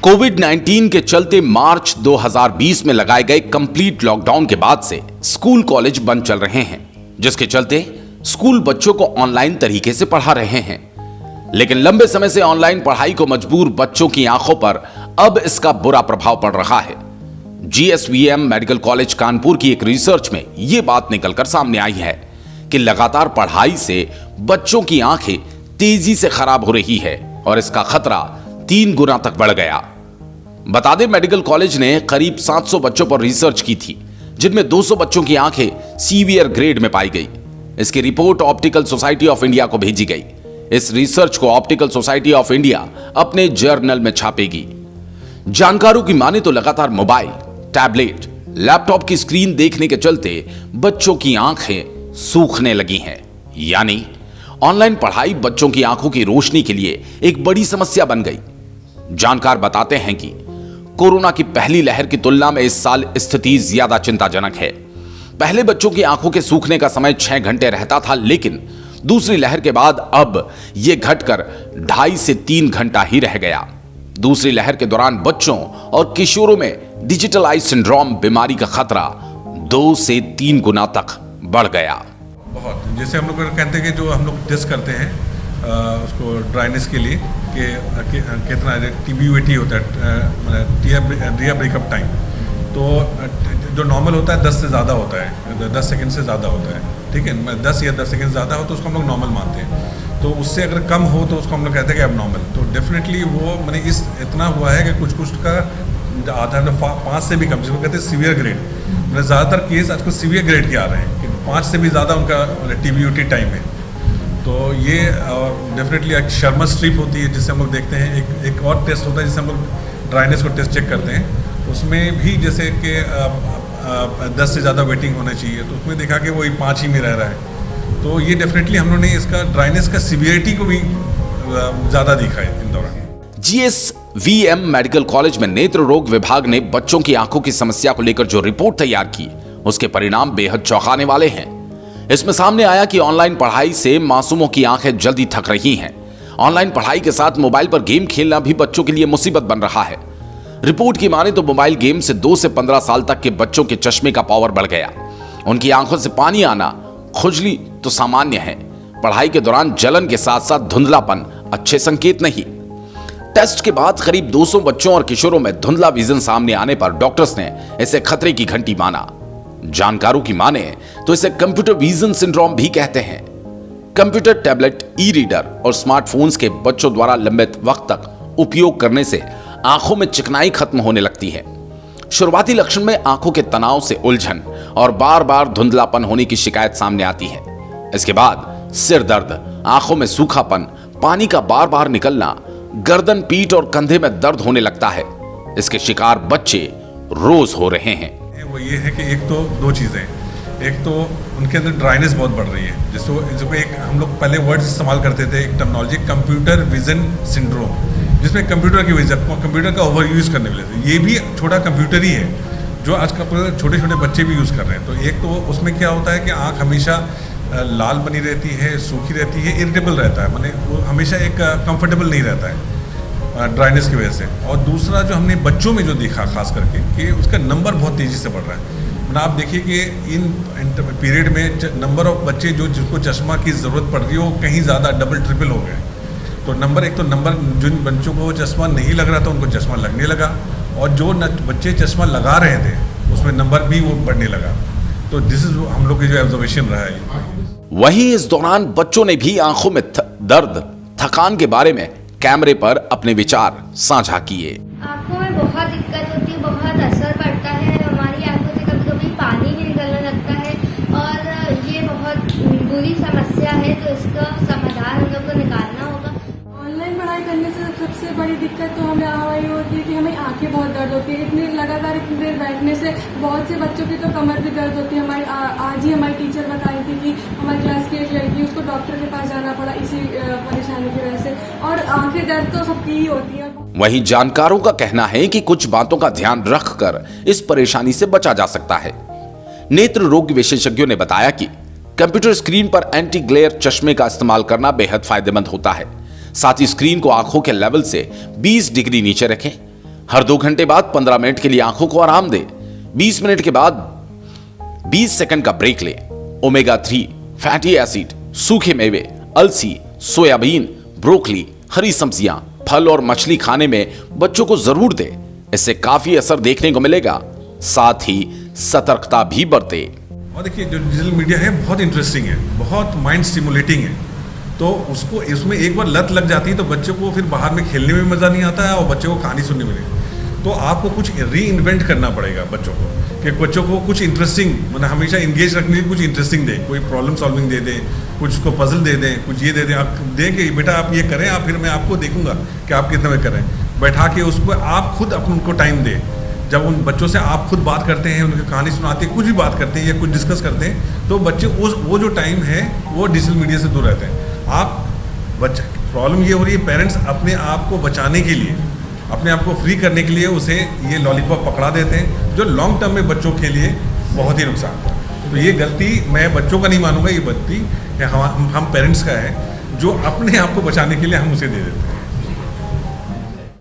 कोविड-19 के चलते मार्च 2020 में लगाए गए कंप्लीट लॉकडाउन के बाद से स्कूल कॉलेज बंद चल रहे हैं, जिसके चलते स्कूल बच्चों को ऑनलाइन तरीके से पढ़ा रहे हैं। लेकिन लंबे समय से ऑनलाइन पढ़ाई को मजबूर बच्चों की आंखों पर अब इसका बुरा प्रभाव पड़ रहा है। जीएसवीएम मेडिकल कॉलेज कानपुर की एक रिसर्च में यह बात निकलकर सामने आई है कि लगातार पढ़ाई से बच्चों की आंखें तेजी से खराब हो रही है और इसका खतरा 3 गुना तक बढ़ गया। बता दें, मेडिकल कॉलेज ने करीब 700 बच्चों पर रिसर्च की थी, जिनमें 200 बच्चों की आंखें सीवियर ग्रेड में पाई गई। इसकी report optical society of India को भेजी गई। इस रिसर्च को ऑप्टिकल सोसाइटी ऑफ इंडिया अपने जर्नल में छापेगी। जानकारों की माने तो लगातार मोबाइल, टैबलेट, लैपटॉप की स्क्रीन देखने के चलते बच्चों की आंखें सूखने लगी हैं। यानी ऑनलाइन पढ़ाई बच्चों की आंखों की रोशनी के लिए एक बड़ी समस्या बन गई। जानकार बताते हैं कि कोरोना की पहली लहर की तुलना में इस साल स्थिति ज्यादा चिंताजनक है। पहले बच्चों की आंखों के सूखने का समय 6 घंटे रहता था, लेकिन दूसरी लहर के बाद अब यह घटकर 2.5 से 3 घंटा ही रह गया। दूसरी लहर के दौरान बच्चों और किशोरों में डिजिटल आई सिंड्रोम बीमारी का खतरा 2 से 3 गुना तक बढ़ गया। बहुत, जैसे हम लोग कहते हैं कि जो हम लोग टेस्ट करते हैं उसको ड्राइनेस के लिए कि कितना TBUT होता है, टियर ब्रेकअप टाइम, तो जो नॉर्मल होता है 10 से ज़्यादा होता है, 10 सेकंड से ज़्यादा होता है, ठीक है। 10 या 10 सेकंड से ज़्यादा हो तो उसको हम लोग नॉर्मल मानते हैं। तो उससे अगर कम हो तो उसको हम लोग कहते हैं कि अब नॉर्मल। तो डेफिनेटली वो मैंने इस इतना हुआ है कि कुछ का आधा 5 से भी कम, जिसको कहते हैं सीवियर ग्रेड, मतलब ज़्यादातर केस आजकल सीवियर ग्रेड के आ रहे हैं कि 5 से भी ज़्यादा उनका TBUT टाइम है। तो ये डेफिनेटली एक शर्मा स्ट्रिप होती है जिससे हम लोग देखते हैं। एक और टेस्ट होता है जिससे हम लोग ड्राइनेस को टेस्ट चेक करते हैं। उसमें भी जैसे कि 10 से ज़्यादा वेटिंग होना चाहिए, तो उसमें देखा कि वही 5 ही में रह रहा है। तो ये डेफिनेटली हम लोगों ने इसका ड्राइनेस का सीवियरिटी को भी ज़्यादा देखा है इन दौरान। जीएसवीएम मेडिकल कॉलेज में नेत्र रोग विभाग ने बच्चों की आंखों की समस्या को लेकर जो रिपोर्ट तैयार की, उसके परिणाम बेहद चौंकाने वाले हैं। इसमें सामने आया कि ऑनलाइन पढ़ाई से मासूमों की आंखें जल्दी थक रही हैं। ऑनलाइन पढ़ाई के साथ मोबाइल पर गेम खेलना भी बच्चों के लिए मुसीबत बन रहा है। रिपोर्ट की माने तो मोबाइल गेम से 2 से 15 साल तक के बच्चों के चश्मे का पावर बढ़ गया। उनकी आंखों से पानी आना, खुजली तो सामान्य है, पढ़ाई के दौरान जलन के साथ साथ धुंधलापन अच्छे संकेत नहीं। टेस्ट के बाद करीब 200 बच्चों और किशोरों में धुंधला विजन सामने आने पर डॉक्टर्स ने इसे खतरे की घंटी माना। जानकारों की माने तो इसे कंप्यूटर विजन सिंड्रोम भी कहते हैं। कंप्यूटर, टैबलेट, ई-रीडर और स्मार्टफोन्स के बच्चों द्वारा लंबे वक्त तक उपयोग करने से आंखों में चिकनाई खत्म होने लगती है। शुरुआती लक्षण में आंखों के तनाव से उलझन और बार बार धुंधलापन होने की शिकायत सामने आती है। इसके बाद सिर दर्द, आंखों में सूखापन, पानी का बार बार निकलना, गर्दन, पीठ और कंधे में दर्द होने लगता है। इसके शिकार बच्चे रोज हो रहे हैं। वो ये है कि एक तो 2 चीज़ें, एक तो उनके अंदर ड्राइनेस बहुत बढ़ रही है, जिसको एक हम लोग पहले वर्ड इस्तेमाल करते थे, एक टर्मिनोलॉजी कंप्यूटर विजन सिंड्रोम, जिसमें कंप्यूटर का ओवर यूज़ करने वाले थे। ये भी छोटा कंप्यूटर ही है जो आज का छोटे छोटे बच्चे भी यूज़ कर रहे हैं। तो एक तो उसमें क्या होता है कि आँख हमेशा लाल बनी रहती है, सूखी रहती है, इरिटेबल रहता है, माने वो हमेशा एक कंफर्टेबल नहीं रहता है ड्राइनेस की वजह से। और दूसरा जो हमने बच्चों में जो देखा खास करके कि उसका नंबर बहुत तेज़ी से बढ़ रहा है। मतलब आप देखिए कि इन पीरियड में नंबर ऑफ बच्चे जिनको चश्मा की ज़रूरत पड़ रही है वो कहीं ज़्यादा डबल ट्रिपल हो गए। तो नंबर जिन बच्चों को चश्मा नहीं लग रहा था उनको चश्मा लगने लगा, और जो बच्चे चश्मा लगा रहे थे उसमें नंबर भी वो बढ़ने लगा। तो दिस इज हम लोग की जो ऑब्जर्वेशन रहा है। वहीं इस दौरान बच्चों ने भी आंखों में दर्द, थकान के बारे में कैमरे पर अपने विचार साझा किए। आंखों में बहुत दिक्कत होती है, बहुत असर पड़ता है, हमारी आंखों से कभी कभी पानी भी निकलने लगता है और ये बहुत बुरी समस्या है। तो इसका समाधान हम लोग को निकालना होगा। ऑनलाइन पढ़ाई करने से सबसे बड़ी दिक्कत तो हमें ये होती है कि हमें आंखें बहुत दर्द होती है। इतनी लगातार इतनी देर बैठने से बहुत से बच्चों की तो कमर भी दर्द होती है। आज ही हमारी टीचर बताई थी कि हमारी क्लास की एक लड़की, उसको डॉक्टर के पास जाना पड़ा इसी परेशानी की वजह से। और आंखें दर्द तो सबकी ही होती है। वहीं जानकारों का कहना है कि कुछ बातों का ध्यान रखकर इस परेशानी से बचा जा सकता है। नेत्र रोग विशेषज्ञों ने बताया कि कंप्यूटर स्क्रीन पर एंटी ग्लेयर चश्मे का इस्तेमाल करना बेहद फायदेमंद होता है। साथ ही स्क्रीन को आंखों के लेवल से 20 डिग्री नीचे रखें। हर 2 घंटे बाद 15 मिनट के लिए आंखों को आराम दे। 20 मिनट के बाद 20 सेकंड का ब्रेक ले। ओमेगा 3 फैटी एसिड, सूखे मेवे, अलसी, सोयाबीन, ब्रोकली, हरी सब्जियां, फल और मछली खाने में बच्चों को जरूर दे। इससे काफी असर देखने को मिलेगा। साथ ही सतर्कता भी बरते। और देखिए जो डिजिटल मीडिया है बहुत इंटरेस्टिंग है, बहुत माइंड स्टिमुलेटिंग है। तो उसको इसमें एक बार लत लग जाती है तो बच्चों को फिर बाहर में खेलने में मज़ा नहीं आता है और बच्चों को कहानी सुनने में नहीं। तो आपको कुछ री इन्वेंट करना पड़ेगा बच्चों को, कि बच्चों को कुछ इंटरेस्टिंग, मतलब हमेशा इंगेज रखने के लिए कुछ इंटरेस्टिंग दे, कोई प्रॉब्लम सॉल्विंग दे दें, कुछ उसको पजल दे दें, कुछ ये दे दें, आप दें कि बेटा आप ये करें, आप फिर मैं आपको देखूंगा कि आप कितना में करें। बैठा के उसको आप खुद उनको टाइम दें। जब उन बच्चों से आप खुद बात करते हैं, उनकी कहानी सुनाते हैं, कुछ भी बात करते हैं या कुछ डिस्कस करते हैं, तो बच्चे वो जो टाइम है वो डिजिटल मीडिया से दूर रहते हैं। आप बच्चा प्रॉब्लम ये हो रही है, पेरेंट्स अपने आप को बचाने के लिए, अपने आप को फ्री करने के लिए उसे ये लॉलीपॉप पकड़ा देते हैं, जो लॉन्ग टर्म में बच्चों के लिए बहुत ही नुकसान है। तो ये गलती मैं बच्चों का नहीं मानूंगा, ये गलती हम पेरेंट्स का है, जो अपने आप को बचाने के लिए हम उसे दे देते हैं।